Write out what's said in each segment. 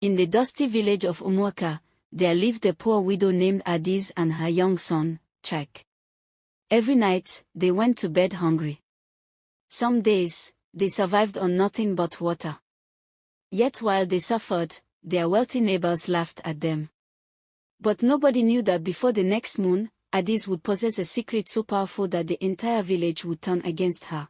In the dusty village of Umwaka, there lived a poor widow named Adiz and her young son, Chak. Every night, they went to bed hungry. Some days, they survived on nothing but water. Yet while they suffered, their wealthy neighbors laughed at them. But nobody knew that before the next moon, Adiz would possess a secret so powerful that the entire village would turn against her.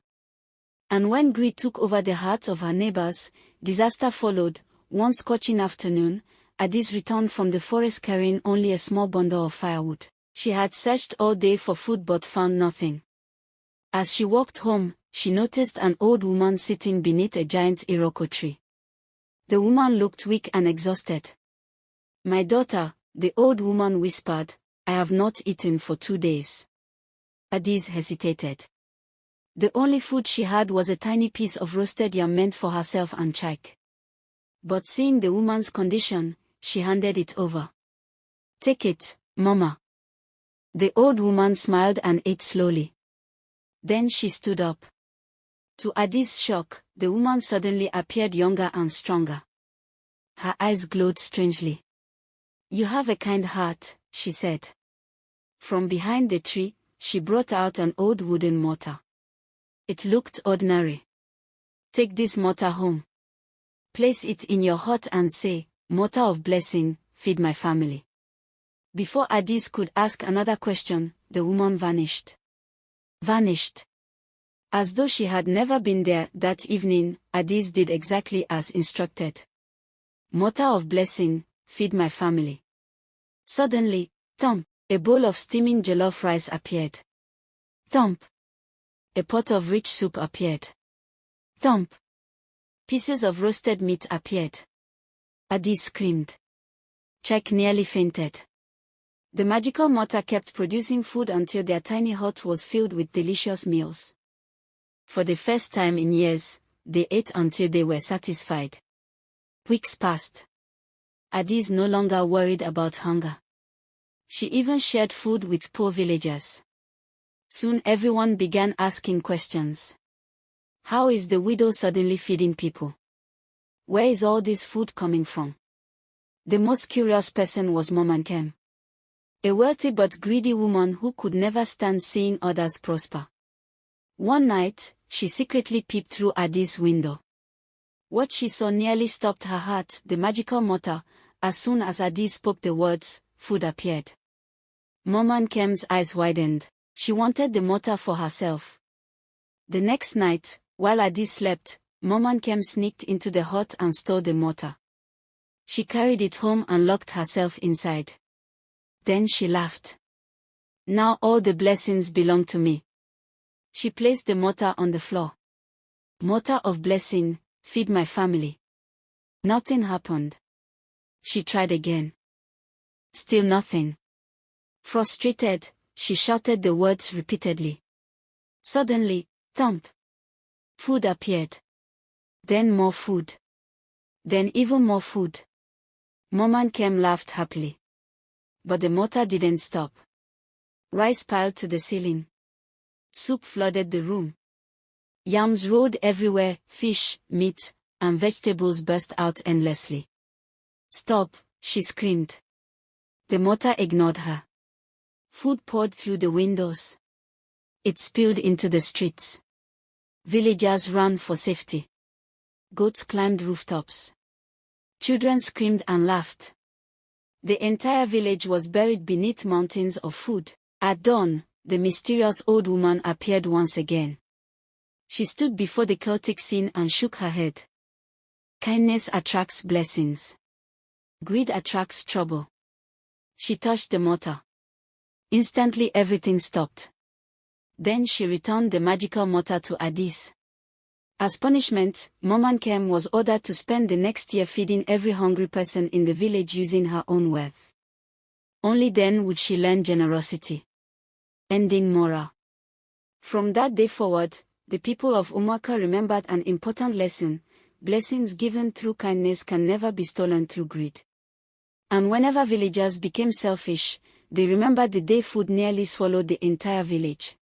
And when greed took over the hearts of her neighbors, disaster followed. One scorching afternoon, Adiz returned from the forest carrying only a small bundle of firewood. She had searched all day for food but found nothing. As she walked home, she noticed an old woman sitting beneath a giant iroko tree. The woman looked weak and exhausted. "My daughter," the old woman whispered, "I have not eaten for 2 days." Adiz hesitated. The only food she had was a tiny piece of roasted yam meant for herself and Chak. But seeing the woman's condition, she handed it over. "Take it, Mama." The old woman smiled and ate slowly. Then she stood up. To Adiz's shock, the woman suddenly appeared younger and stronger. Her eyes glowed strangely. "You have a kind heart," she said. From behind the tree, she brought out an old wooden mortar. It looked ordinary. "Take this mortar home. Place it in your hut and say, 'Mortar of blessing, feed my family.'" Before Adiz could ask another question, the woman vanished. Vanished. As though she had never been there. That evening, Adiz did exactly as instructed. "Mortar of blessing, feed my family." Suddenly, thump, a bowl of steaming jollof rice appeared. Thump. A pot of rich soup appeared. Thump. Pieces of roasted meat appeared. Adiz screamed. Chak nearly fainted. The magical mortar kept producing food until their tiny hut was filled with delicious meals. For the first time in years, they ate until they were satisfied. Weeks passed. Adiz no longer worried about hunger. She even shared food with poor villagers. Soon everyone began asking questions. How is the widow suddenly feeding people? Where is all this food coming from? The most curious person was Momankem, a wealthy but greedy woman who could never stand seeing others prosper. One night, she secretly peeped through Adiz's window. What she saw nearly stopped her heart. The magical mortar. As soon as Adiz spoke the words, food appeared. Momankem's eyes widened. She wanted the mortar for herself. The next night, while Adiz slept, Momankem sneaked into the hut and stole the mortar. She carried it home and locked herself inside. Then she laughed. "Now all the blessings belong to me." She placed the mortar on the floor. "Mortar of blessing, feed my family." Nothing happened. She tried again. Still nothing. Frustrated, she shouted the words repeatedly. Suddenly, thump. Food appeared. Then more food. Then even more food. Momankem laughed happily. But the mortar didn't stop. Rice piled to the ceiling. Soup flooded the room. Yams rolled everywhere. Fish, meat, and vegetables burst out endlessly. "Stop," she screamed. The mortar ignored her. Food poured through the windows. It spilled into the streets. Villagers ran for safety. Goats climbed rooftops. Children screamed and laughed. The entire village was buried beneath mountains of food. At dawn, the mysterious old woman appeared once again. She stood before the chaotic scene and shook her head. Kindness attracts blessings. Greed attracts trouble. She touched the mortar. Instantly everything stopped. Then she returned the magical mortar to Adiz. As punishment, Momankem was ordered to spend the next year feeding every hungry person in the village using her own wealth. Only then would she learn generosity. Ending moral. From that day forward, the people of Umwaka remembered an important lesson: blessings given through kindness can never be stolen through greed. And whenever villagers became selfish, they remembered the day food nearly swallowed the entire village.